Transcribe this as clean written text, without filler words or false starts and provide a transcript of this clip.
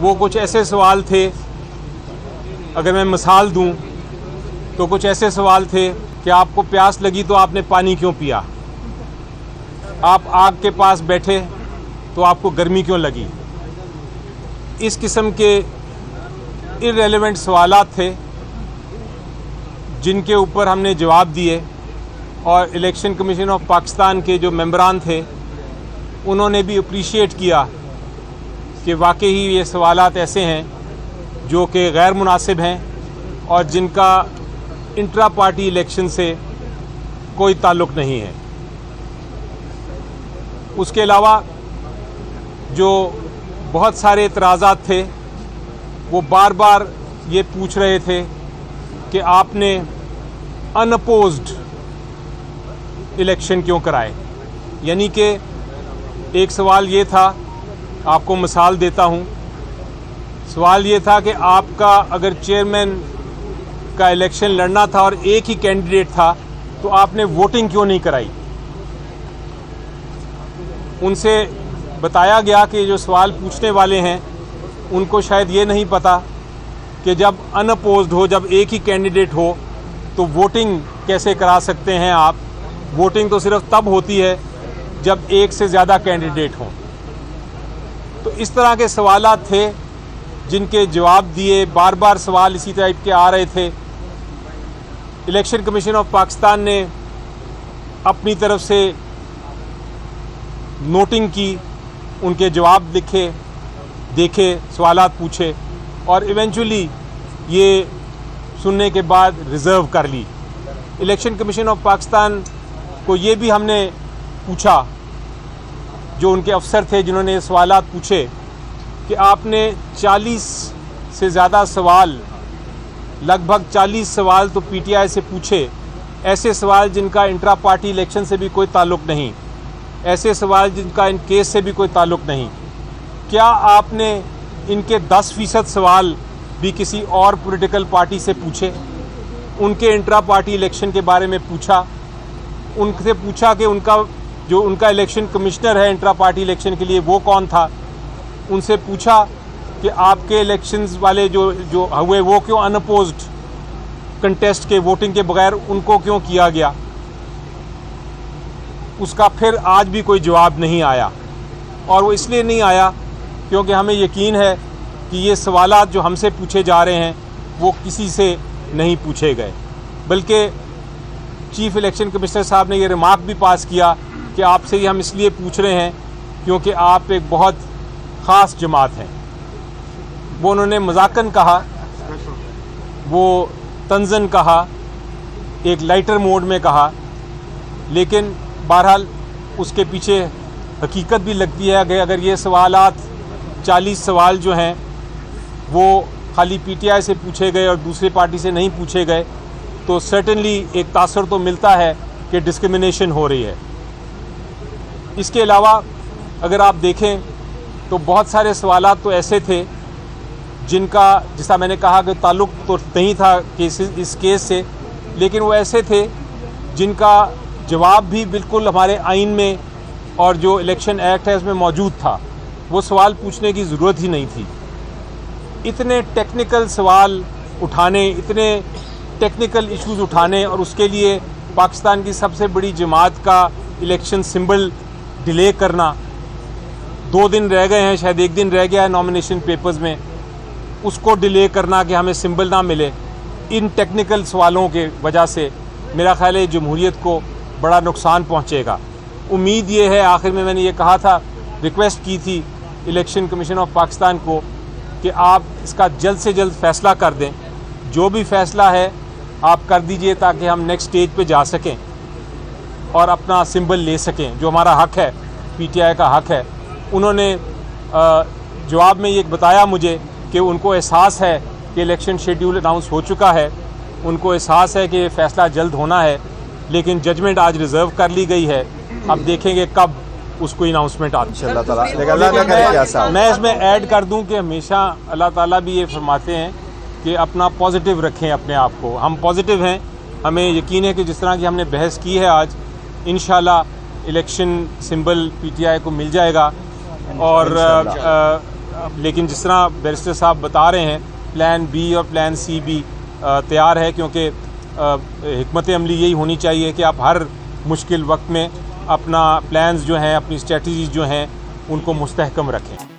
वो कुछ ऐसे सवाल थे, अगर मैं मिसाल दूं तो कुछ ऐसे सवाल थे कि आपको प्यास लगी तो आपने पानी क्यों पिया, आप आग के पास बैठे तो आपको गर्मी क्यों लगी। इस किस्म के इररेलेवेंट सवालात थे जिनके ऊपर हमने जवाब दिए और इलेक्शन कमीशन ऑफ पाकिस्तान के जो मेंबरान थे उन्होंने भी अप्रिशिएट किया कि वाकई ही ये सवालात ऐसे हैं जो कि गैर मुनासिब हैं और जिनका इंट्रा पार्टी इलेक्शन से कोई ताल्लुक़ नहीं है। उसके अलावा जो बहुत सारे एतराज़ात थे वो बार बार ये पूछ रहे थे कि आपने अनअपोज्ड इलेक्शन क्यों कराए। यानी कि एक सवाल ये था, आपको मिसाल देता हूँ, सवाल ये था कि आपका अगर चेयरमैन का इलेक्शन लड़ना था और एक ही कैंडिडेट था तो आपने वोटिंग क्यों नहीं कराई। उनसे बताया गया कि जो सवाल पूछने वाले हैं उनको शायद ये नहीं पता कि जब अनअपोज्ड हो, जब एक ही कैंडिडेट हो तो वोटिंग कैसे करा सकते हैं आप। वोटिंग तो सिर्फ तब होती है जब एक से ज़्यादा कैंडिडेट हों। तो इस तरह के सवालात थे जिनके जवाब दिए। बार बार सवाल इसी टाइप के आ रहे थे। इलेक्शन कमीशन ऑफ पाकिस्तान ने अपनी तरफ से नोटिंग की, उनके जवाब लिखे, देखे, सवालात पूछे और इवेंचुअली ये सुनने के बाद रिज़र्व कर ली। इलेक्शन कमीशन ऑफ पाकिस्तान को ये भी हमने पूछा, जो उनके अफसर थे जिन्होंने सवालात पूछे, कि आपने 40 से ज़्यादा सवाल, लगभग 40 सवाल तो पीटीआई से पूछे, ऐसे सवाल जिनका इंट्रा पार्टी इलेक्शन से भी कोई ताल्लुक़ नहीं, ऐसे सवाल जिनका इन केस से भी कोई ताल्लुक़ नहीं। क्या आपने इनके 10% सवाल भी किसी और पॉलिटिकल पार्टी से पूछे, उनके इंट्रा पार्टी इलेक्शन के बारे में पूछा, उनसे पूछा कि उनका इलेक्शन कमिश्नर है इंट्रा पार्टी इलेक्शन के लिए वो कौन था, उनसे पूछा कि आपके इलेक्शंस वाले जो हुए वो क्यों अनअपोज्ड कंटेस्ट के, वोटिंग के बगैर उनको क्यों किया गया। उसका फिर आज भी कोई जवाब नहीं आया और वो इसलिए नहीं आया क्योंकि हमें यकीन है कि ये सवालात जो हमसे पूछे जा रहे हैं वो किसी से नहीं पूछे गए। बल्कि चीफ इलेक्शन कमिश्नर साहब ने ये रिमार्क भी पास किया कि आपसे ये हम इसलिए पूछ रहे हैं क्योंकि आप एक बहुत ख़ास जमात हैं। वो उन्होंने मजाकन कहा, वो तंज़न कहा, एक लाइटर मोड में कहा, लेकिन बहरहाल उसके पीछे हकीकत भी लगती है कि अगर ये सवालात 40 सवाल जो हैं वो खाली पीटीआई से पूछे गए और दूसरी पार्टी से नहीं पूछे गए तो सर्टेनली एक तासर तो मिलता है कि डिस्क्रिमिनेशन हो रही है। इसके अलावा अगर आप देखें तो बहुत सारे सवालात तो ऐसे थे जिनका, जैसा मैंने कहा कि ताल्लुक़ तो नहीं था इस केस से, लेकिन वो ऐसे थे जिनका जवाब भी बिल्कुल हमारे आइन में और जो इलेक्शन एक्ट है उसमें मौजूद था। वो सवाल पूछने की ज़रूरत ही नहीं थी। इतने टेक्निकल सवाल उठाने, इतने टेक्निकल इश्यूज़ उठाने और उसके लिए पाकिस्तान की सबसे बड़ी जमात का इलेक्शन सिंबल डिले करना, 2 दिन रह गए हैं, शायद 1 दिन रह गया है नॉमिनेशन पेपर्स में, उसको डिले करना कि हमें सिंबल ना मिले, इन टेक्निकल सवालों के वजह से मेरा ख्याल है जमहूरियत को बड़ा नुकसान पहुँचेगा। उम्मीद ये है, आखिर में मैंने ये कहा था, रिक्वेस्ट की थी इलेक्शन कमीशन ऑफ पाकिस्तान को कि आप इसका जल्द से जल्द फ़ैसला कर दें। जो भी फ़ैसला है आप कर दीजिए ताकि हम नेक्स्ट स्टेज पे जा सकें और अपना सिंबल ले सकें, जो हमारा हक़ है, पीटीआई का हक़ है। उन्होंने जवाब में ये बताया मुझे कि उनको एहसास है कि इलेक्शन शेड्यूल अनाउंस हो चुका है, उनको एहसास है कि फ़ैसला जल्द होना है, लेकिन जजमेंट आज रिज़र्व कर ली गई है। अब देखेंगे कब उसको अनाउंसमेंट आती है। मैं इसमें ऐड कर दूं कि हमेशा अल्लाह ताला भी ये फरमाते हैं कि अपना पॉजिटिव रखें अपने आप को। हम पॉजिटिव हैं, हमें यकीन है कि जिस तरह की हमने बहस की है आज, इंशाल्लाह इलेक्शन सिंबल पीटीआई को मिल जाएगा और लेकिन जिस तरह बैरिस्टर साहब बता रहे हैं, प्लान बी और प्लान सी भी तैयार है, क्योंकि हिकमत अमली यही होनी चाहिए कि आप हर मुश्किल वक्त में अपना प्लान्स जो हैं, अपनी स्ट्रेटजीज जो हैं, उनको मुस्तहकम रखें।